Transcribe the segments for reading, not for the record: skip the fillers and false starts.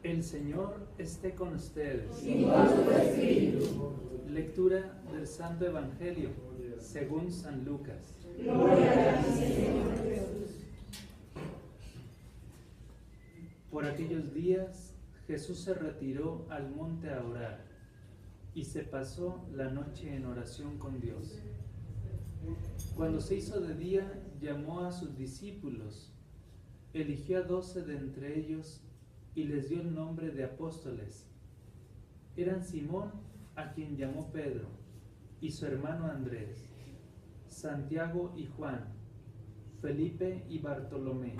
El Señor esté con ustedes. Y con tu espíritu. Lectura del Santo Evangelio según San Lucas. Gloria a ti, Señor Jesús. Por aquellos días Jesús se retiró al monte a orar y se pasó la noche en oración con Dios. Cuando se hizo de día, llamó a sus discípulos, eligió a 12 de entre ellos y les dio el nombre de apóstoles. Eran Simón, a quien llamó Pedro, y su hermano Andrés, Santiago y Juan, Felipe y Bartolomé,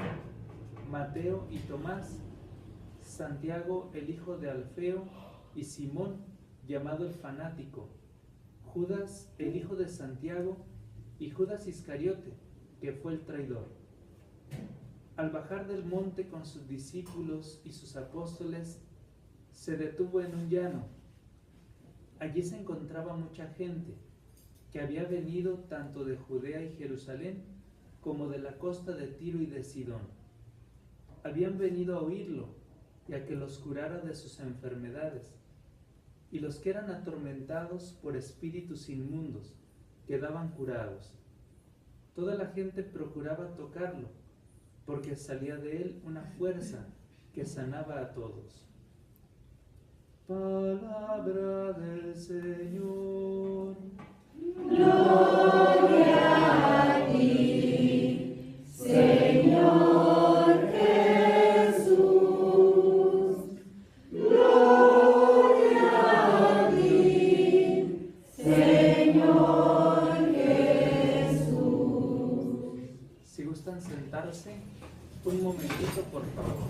Mateo y Tomás, Santiago el hijo de Alfeo y Simón, llamado el fanático, Judas el hijo de Santiago y Judas Iscariote, que fue el traidor. Al bajar del monte con sus discípulos y sus apóstoles, se detuvo en un llano. Allí se encontraba mucha gente que había venido tanto de Judea y Jerusalén como de la costa de Tiro y de Sidón. Habían venido a oírlo y a que los curara de sus enfermedades. Y los que eran atormentados por espíritus inmundos quedaban curados. Toda la gente procuraba tocarlo, porque salía de él una fuerza que sanaba a todos. Palabra del Señor. Gloria a ti, Señor Jesús. Gloria a ti, Señor Jesús. Si gustan sentarse, un momentito, por favor.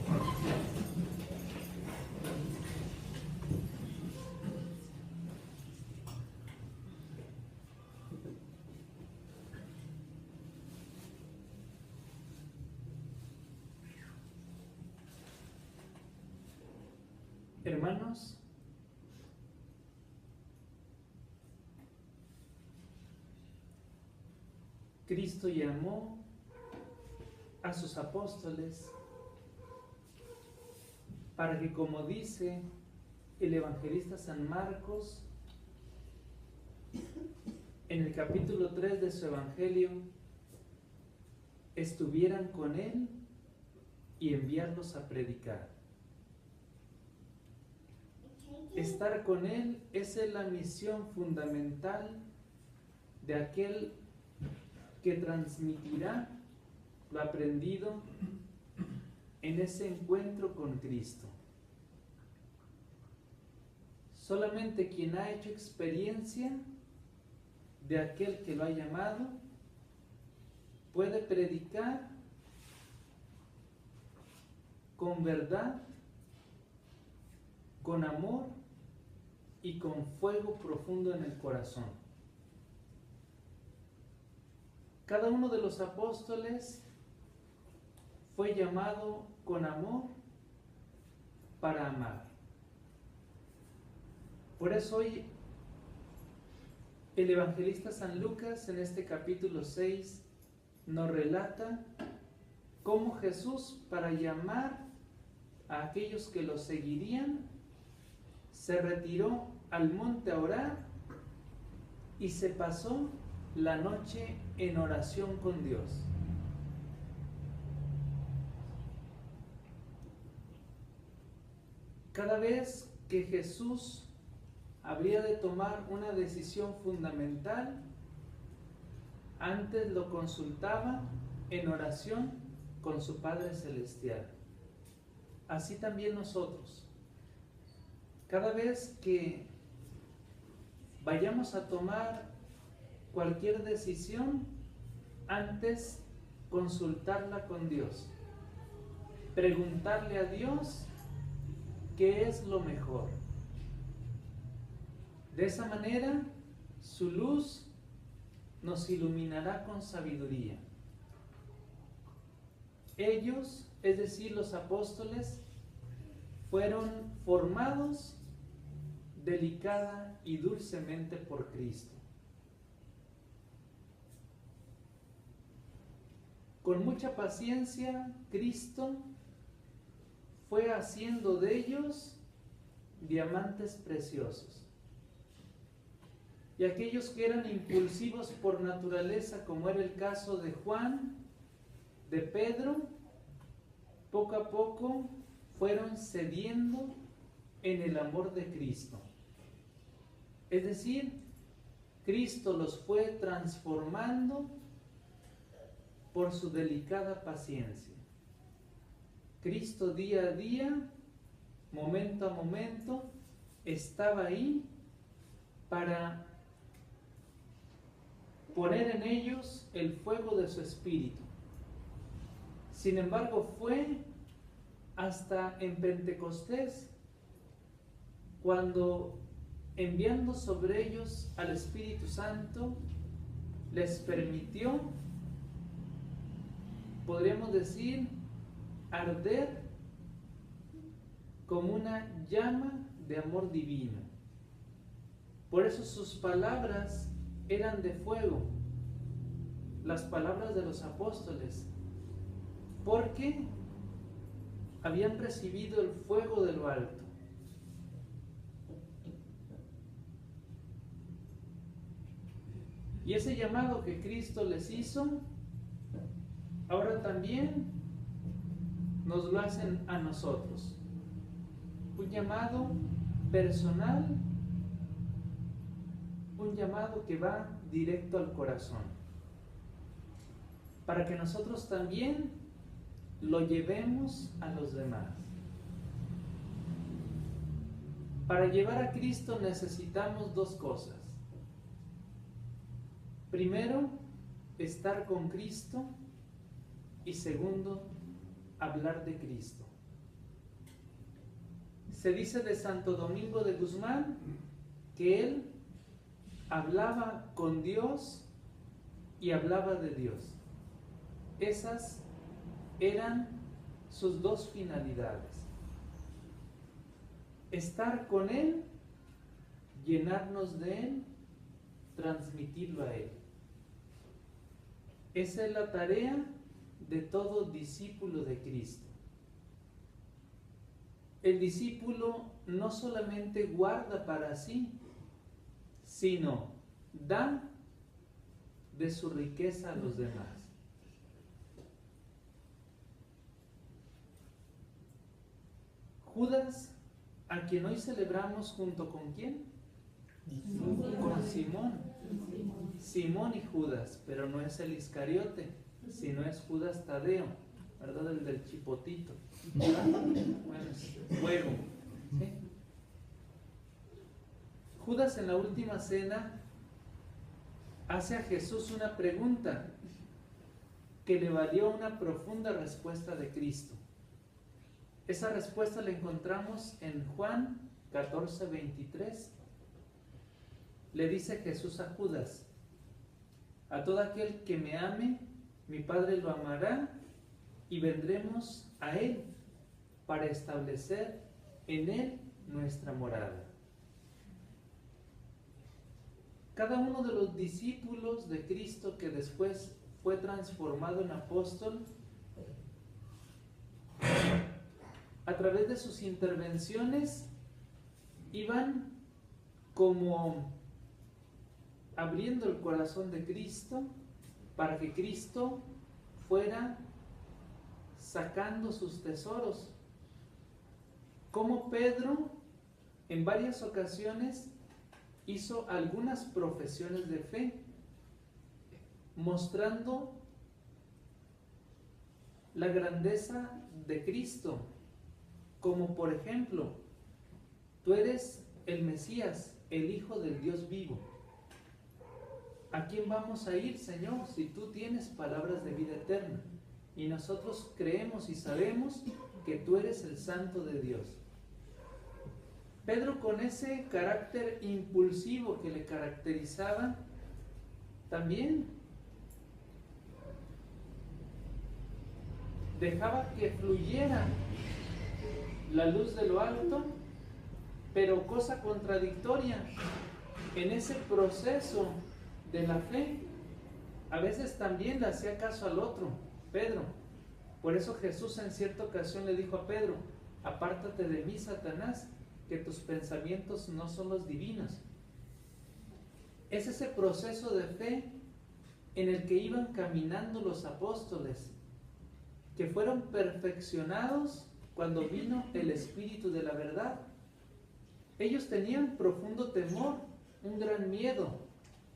Hermanos, Cristo llamó a sus apóstoles para que, como dice el evangelista San Marcos, en el capítulo 3 de su evangelio, estuvieran con él y enviarlos a predicar. Estar con él, esa es la misión fundamental de aquel que transmitirá lo aprendido en ese encuentro con Cristo. Solamente quien ha hecho experiencia de aquel que lo ha llamado puede predicar con verdad, con amor y con fuego profundo en el corazón. Cada uno de los apóstoles fue llamado con amor para amar. Por eso hoy el evangelista San Lucas, en este capítulo 6, nos relata cómo Jesús, para llamar a aquellos que lo seguirían, se retiró al monte a orar y se pasó la noche en oración con Dios. Cada vez que Jesús habría de tomar una decisión fundamental, antes lo consultaba en oración con su Padre Celestial. Así también nosotros. Cada vez que vayamos a tomar cualquier decisión, antes consultarla con Dios. Preguntarle a Dios qué es lo mejor. De esa manera, su luz nos iluminará con sabiduría. Ellos, es decir, los apóstoles, fueron formados delicada y dulcemente por Cristo. Con mucha paciencia, Cristo fue haciendo de ellos diamantes preciosos. Y aquellos que eran impulsivos por naturaleza, como era el caso de Juan, de Pedro, poco a poco fueron cediendo en el amor de Cristo. Es decir, Cristo los fue transformando por su delicada paciencia. Cristo día a día, momento a momento, estaba ahí para poner en ellos el fuego de su espíritu. Sin embargo, fue hasta en Pentecostés cuando, enviando sobre ellos al Espíritu Santo, les permitió, podríamos decir, arder como una llama de amor divino. Por eso sus palabras eran de fuego, las palabras de los apóstoles, porque habían recibido el fuego de lo alto. Y ese llamado que Cristo les hizo, ahora también nos lo hacen a nosotros. Un llamado personal, un llamado que va directo al corazón, para que nosotros también lo llevemos a los demás. Para llevar a Cristo necesitamos dos cosas. Primero, estar con Cristo, y segundo, hablar de Cristo. Se dice de Santo Domingo de Guzmán que él hablaba con Dios y hablaba de Dios. Esas eran sus dos finalidades: estar con Él, llenarnos de Él, transmitirlo a Él. Esa es la tarea de todo discípulo de Cristo. El discípulo no solamente guarda para sí, sino da de su riqueza a los demás. Judas, a quien hoy celebramos junto con ¿quién? Con Simón. Simón y Judas, pero no es el Iscariote, sino es Judas Tadeo, ¿verdad? El del chipotito. Bueno, es fuego. ¿Sí? Judas en la última cena hace a Jesús una pregunta que le valió una profunda respuesta de Cristo. Esa respuesta la encontramos en Juan 14:23. Le dice Jesús a Judas: a todo aquel que me ame, mi Padre lo amará, y vendremos a Él para establecer en Él nuestra morada. Cada uno de los discípulos de Cristo que después fue transformado en apóstol, a través de sus intervenciones, iban como abriendo el corazón de Cristo para que Cristo fuera sacando sus tesoros. Como Pedro en varias ocasiones hizo algunas profesiones de fe, mostrando la grandeza de Cristo, como por ejemplo: tú eres el Mesías, el Hijo del Dios vivo. ¿A quién vamos a ir, Señor, si tú tienes palabras de vida eterna? Y nosotros creemos y sabemos que tú eres el Santo de Dios. Pedro, con ese carácter impulsivo que le caracterizaba, también dejaba que fluyera la luz de lo alto, pero cosa contradictoria, en ese proceso de la fe, a veces también le hacía caso al otro, Pedro. Por eso Jesús en cierta ocasión le dijo a Pedro: apártate de mí, Satanás, que tus pensamientos no son los divinos. Es ese proceso de fe en el que iban caminando los apóstoles, que fueron perfeccionados cuando vino el Espíritu de la verdad. Ellos tenían profundo temor, un gran miedo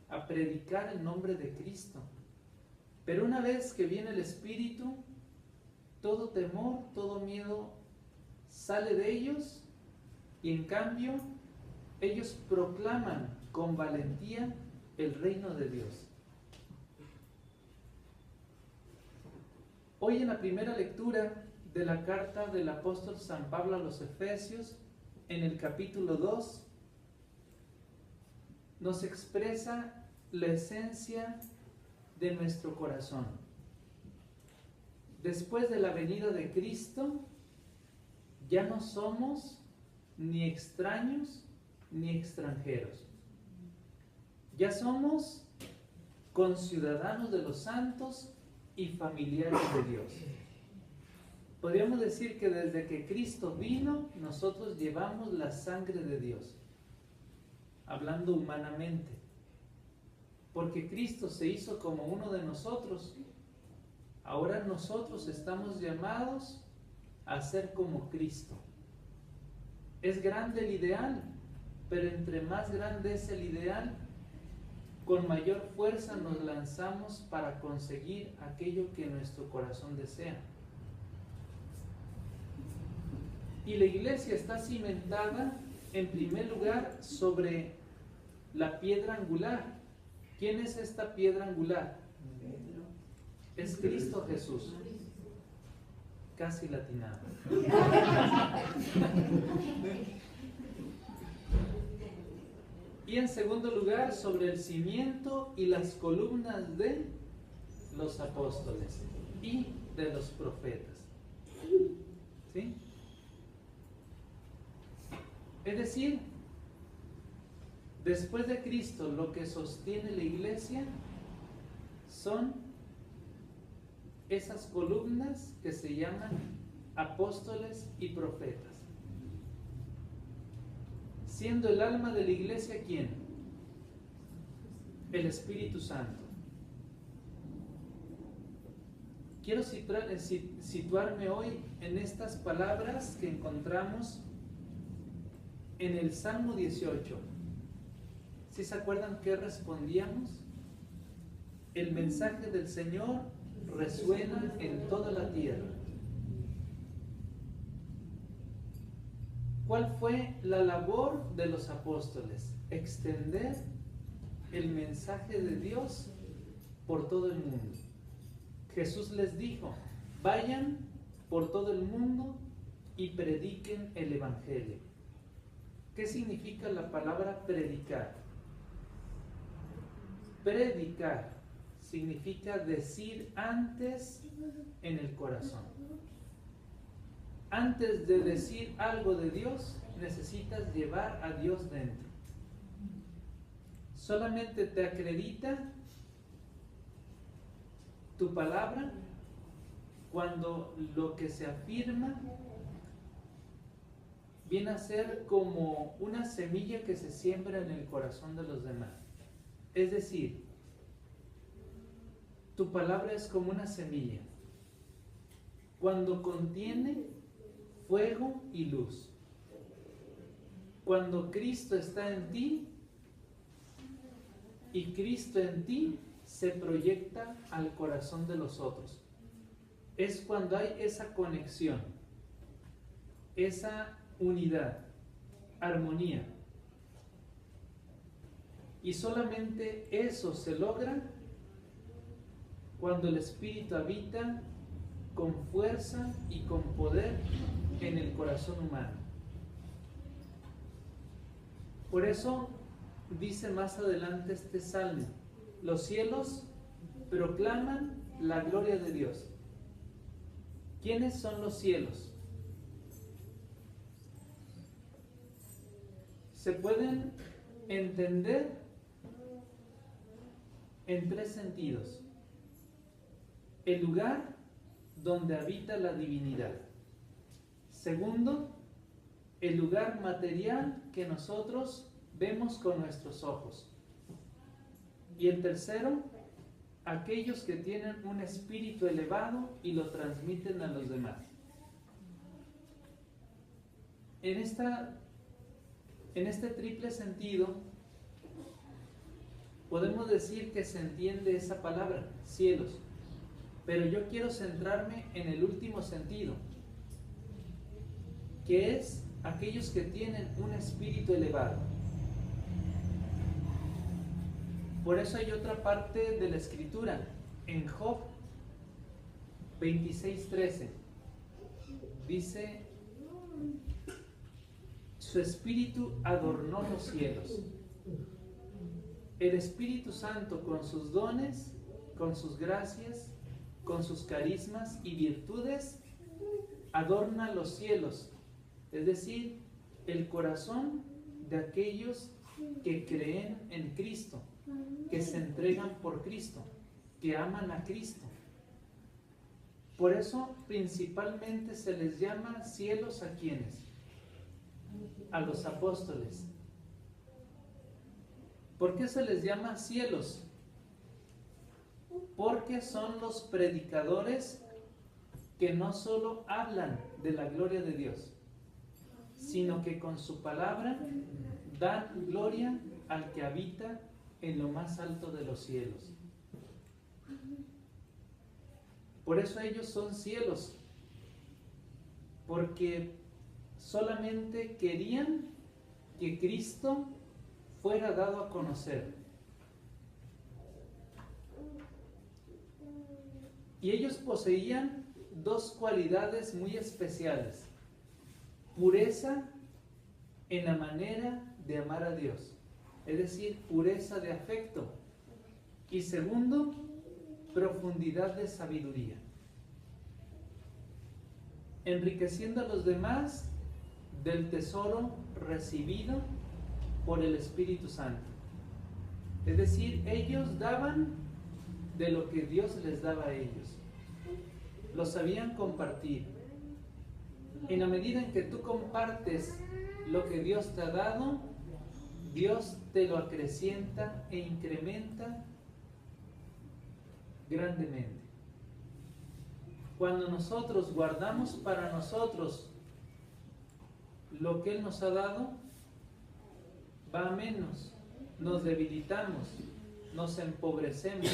a predicar el nombre de Cristo. Pero una vez que viene el Espíritu, todo temor, todo miedo sale de ellos y en cambio ellos proclaman con valentía el reino de Dios. Hoy en la primera lectura de la carta del apóstol San Pablo a los Efesios, en el capítulo 2, nos expresa la esencia de nuestro corazón. Después de la venida de Cristo, ya no somos ni extraños ni extranjeros. Ya somos conciudadanos de los santos y familiares de Dios. Podríamos decir que desde que Cristo vino, nosotros llevamos la sangre de Dios, hablando humanamente, porque Cristo se hizo como uno de nosotros. Ahora nosotros estamos llamados a ser como Cristo. Es grande el ideal, pero entre más grande es el ideal, con mayor fuerza nos lanzamos para conseguir aquello que nuestro corazón desea. Y la iglesia está cimentada, en primer lugar, sobre la piedra angular. ¿Quién es esta piedra angular? Es Cristo Jesús. Casi latinado. Y en segundo lugar, sobre el cimiento y las columnas de los apóstoles y de los profetas. ¿Sí? Es decir, después de Cristo, lo que sostiene la iglesia son esas columnas que se llaman apóstoles y profetas. Siendo el alma de la iglesia, ¿quién? El Espíritu Santo. Quiero situarme hoy en estas palabras que encontramos en el Salmo 18. ¿Sí se acuerdan qué respondíamos? El mensaje del Señor resuena en toda la tierra. ¿Cuál fue la labor de los apóstoles? Extender el mensaje de Dios por todo el mundo. Jesús les dijo: vayan por todo el mundo y prediquen el Evangelio. ¿Qué significa la palabra predicar? Predicar significa decir antes en el corazón. Antes de decir algo de Dios, necesitas llevar a Dios dentro. Solamente te acredita tu palabra cuando lo que se afirma viene a ser como una semilla que se siembra en el corazón de los demás. Es decir, tu palabra es como una semilla. Cuando contiene fuego y luz. Cuando Cristo está en ti y Cristo en ti se proyecta al corazón de los otros. Es cuando hay esa conexión, esa unidad, armonía. Y solamente eso se logra cuando el Espíritu habita con fuerza y con poder en el corazón humano. Por eso dice más adelante este salmo: los cielos proclaman la gloria de Dios. ¿Quiénes son los cielos? Se pueden entender en tres sentidos. El lugar donde habita la divinidad. Segundo, el lugar material que nosotros vemos con nuestros ojos. Y el tercero, aquellos que tienen un espíritu elevado y lo transmiten a los demás. En este triple sentido, podemos decir que se entiende esa palabra, cielos. Pero yo quiero centrarme en el último sentido, que es aquellos que tienen un espíritu elevado. Por eso hay otra parte de la Escritura, en Job 26:13. Dice, su espíritu adornó los cielos. El Espíritu Santo con sus dones, con sus gracias, con sus carismas y virtudes, adorna los cielos, es decir, el corazón de aquellos que creen en Cristo, que se entregan por Cristo, que aman a Cristo. Por eso principalmente se les llama cielos a quienes, a los apóstoles. ¿Por qué se les llama cielos? Porque son los predicadores que no solo hablan de la gloria de Dios, sino que con su palabra dan gloria al que habita en lo más alto de los cielos. Por eso ellos son cielos, porque solamente querían que Cristo fuera dado a conocer. Y ellos poseían dos cualidades muy especiales: pureza en la manera de amar a Dios, es decir, pureza de afecto, y segundo, profundidad de sabiduría, enriqueciendo a los demás del tesoro recibido por el Espíritu Santo. Es decir, ellos daban de lo que Dios les daba a ellos. Lo sabían compartir. En la medida en que tú compartes lo que Dios te ha dado, Dios te lo acrecienta e incrementa grandemente. Cuando nosotros guardamos para nosotros lo que Él nos ha dado, va a menos, nos debilitamos, nos empobrecemos.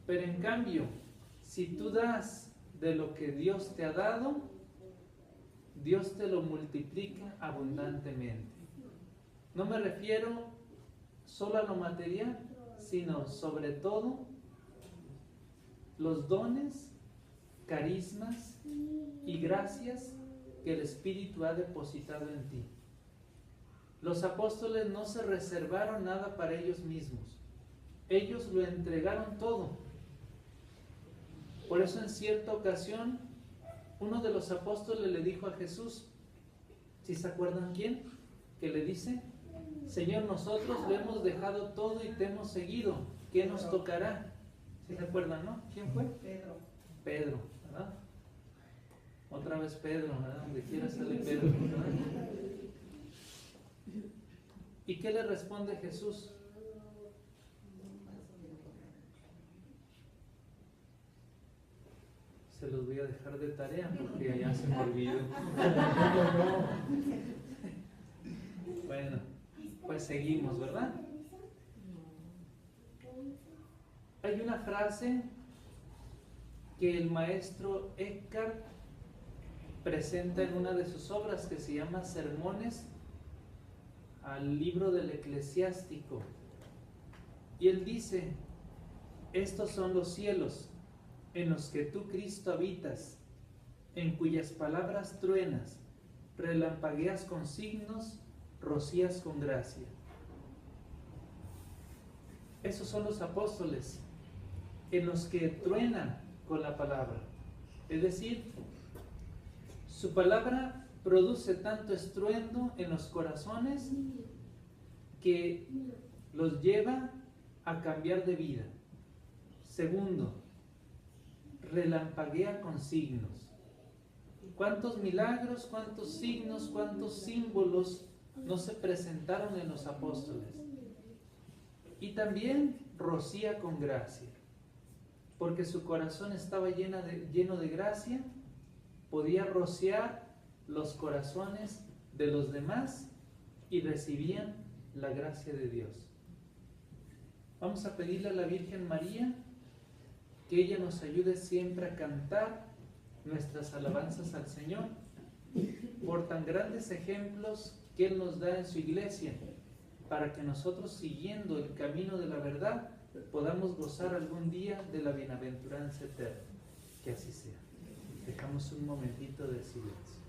Pero en cambio, si tú das de lo que Dios te ha dado, Dios te lo multiplica abundantemente. No me refiero solo a lo material, sino sobre todo los dones, carismas y gracias que el Espíritu ha depositado en ti. Los apóstoles no se reservaron nada para ellos mismos. Ellos lo entregaron todo. Por eso en cierta ocasión, uno de los apóstoles le dijo a Jesús, ¿sí se acuerdan quién? Que le dice, Señor, nosotros lo hemos dejado todo y te hemos seguido. ¿Qué nos tocará? ¿Sí se acuerdan, no? ¿Quién fue? Pedro. Pedro, ¿verdad? Otra vez Pedro, ¿verdad? Donde quiera sale Pedro, ¿verdad? ¿Y qué le responde Jesús? Se los voy a dejar de tarea porque ya se me olvidó. Bueno, pues seguimos, ¿verdad? Hay una frase que el maestro Eckhart presenta en una de sus obras que se llama Sermones al libro del Eclesiástico. Y él dice, estos son los cielos en los que tú, Cristo, habitas, en cuyas palabras truenas, relampagueas con signos, rocías con gracia. Esos son los apóstoles, en los que truenan con la palabra. Es decir, su palabra produce tanto estruendo en los corazones que los lleva a cambiar de vida. Segundo, relampaguea con signos. ¿Cuántos milagros, cuántos signos, cuántos símbolos no se presentaron en los apóstoles? Y también rocía con gracia, porque su corazón estaba lleno de gracia, podía rociar los corazones de los demás y recibían la gracia de Dios. Vamos a pedirle a la Virgen María que ella nos ayude siempre a cantar nuestras alabanzas al Señor por tan grandes ejemplos que Él nos da en su iglesia, para que nosotros, siguiendo el camino de la verdad, podamos gozar algún día de la bienaventuranza eterna. Que así sea. Dejamos un momentito de silencio.